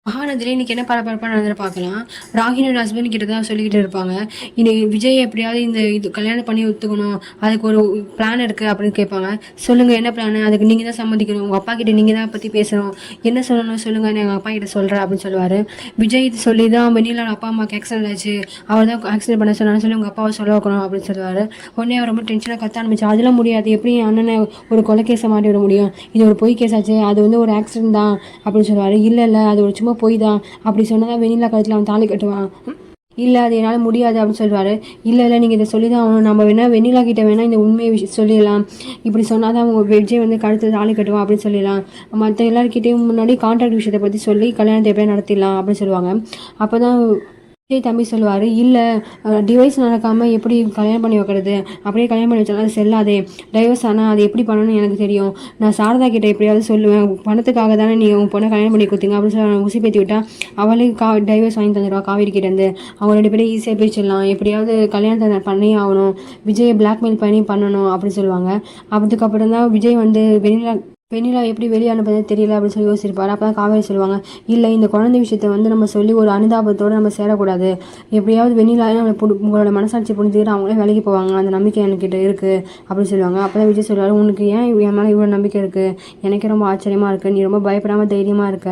மகாநதியில இன்னைக்கு என்ன பரபரப்பா நடந்தது பார்க்கலாம். ராகினியோட ஹஸ்பண்ட் கிட்ட தான் சொல்லிக்கிட்டு இருப்பாங்க. இனி விஜய் எப்படியாவது இது கல்யாணம் பண்ணி ஒத்துக்கணும். அதுக்கு ஒரு பிளான் இருக்கு அப்படின்னு கேட்பாங்க. சொல்லுங்க என்ன பிளான்? அதுக்கு நீங்க தான் சம்மதிக்கணும். உங்க அப்பா கிட்ட நீங்க தான் பத்தி பேசணும். என்ன சொல்லணும் சொல்லுங்க, நான் எங்க அப்பா கிட்ட சொல்றேன் அப்படின்னு சொல்லுவாரு. விஜய் இது சொல்லி தான் வெண்ணிலோட அப்பா அம்மாக்கு ஆக்சிடென்ட் ஆச்சு. அவர் தான் ஆக்சிடென்ட் பண்ண சொன்னான்னு சொல்லி உங்க அப்பாவை சொல்ல வைக்கணும் அப்படின்னு சொல்லுவாரு. உடனே அவர் ரொம்ப டென்ஷனாக கத்த ஆரம்பிச்சு, அதெல்லாம் முடியாது. எப்படி என் அண்ணனை ஒரு கொலை கேஸை மாட்டி விட முடியும்? இது ஒரு பொய் கேஸ் ஆச்சு. அது வந்து ஒரு ஆக்சிடென்ட் தான் அப்படின்னு சொல்லுவாரு. இல்லை அது ஒரு சும்மா போய் தான். அப்படி சொன்னதான் வெண்ணிலா கழுத்தில் அவன் தாலி கட்டுவான். இல்லை அது என்னால் முடியாது அப்படின்னு சொல்லுவார். இல்லை நீங்கள் இதை சொல்லி தான் ஆகணும். நம்ம வேணா வெண்ணிலா கிட்ட வேணால் இந்த உண்மையை சொல்லிடலாம். இப்படி சொன்னால் தான் அவங்க விஜய் வந்து கழுத்தில் தாலி கட்டுவான் அப்படின்னு சொல்லிடலாம். மற்ற எல்லாருக்கிட்டையும் முன்னாடி கான்ட்ராக்ட் விஷயத்தை பற்றி சொல்லி கல்யாணத்தை எப்படியா நடத்திடலாம் அப்படின்னு சொல்லுவாங்க. அப்போ தான் விஜய் தம்பி சொல்லுவார், இல்லை டிவைஸ் நடக்காமல் எப்படி கல்யாணம் பண்ணி வைக்கிறது? அப்படியே கல்யாணம் பண்ணி வச்சாலும் அது செல்லாதே. டைவர்ஸ் ஆனால் அது எப்படி பண்ணணும்னு எனக்கு தெரியும். நான் சாரதா கிட்ட எப்படியாவது சொல்லுவேன். பணத்துக்காக தானே நீ உன் பொண்ணை கல்யாணம் பண்ணி கொடுத்தீங்க அப்படின்னு சொல்லி உசி பேத்தி விட்டா அவளே டைவர்ஸ் வாங்கி தந்துடுவா காவேரி கிட்டேருந்து. அவங்க 2 பேரும் ஈஸியாக பேசிடலாம். எப்படியாவது கல்யாணத்தை பண்ணி ஆகணும். விஜயை பிளாக்மெயில் பண்ணணும் அப்படின்னு சொல்லுவாங்க. அதுக்கப்புறம் தான் விஜய் வந்து வெண்ணிலா எப்படி வெளியே அனுப்புறது தெரியல அப்படின்னு சொல்லி யோசிச்சிருப்பாரு. அப்போ தான் காவேரி சொல்லுவாங்க, இல்லை இந்த குழந்தை விஷயத்தை வந்து நம்ம சொல்லி ஒரு அனுதாபத்தோடு நம்ம சேரக்கூடாது. எப்படியாவது வெண்ணிலா உங்களோட மனசாட்சி புரிஞ்சுக்கிட்டு அவங்களே வேலைக்கு போவாங்க. அந்த நம்பிக்கை என்கிட்ட இருக்குது அப்படின்னு சொல்லுவாங்க. அப்போ தான் விஜய் சொல்லுவார், உனக்கு ஏன் என் மேலே இவ்வளோ நம்பிக்கை இருக்குது? எனக்கே ரொம்ப ஆச்சரியமாக இருக்குது. நீ ரொம்ப பயப்படாமல் தைரியமாக இருக்க.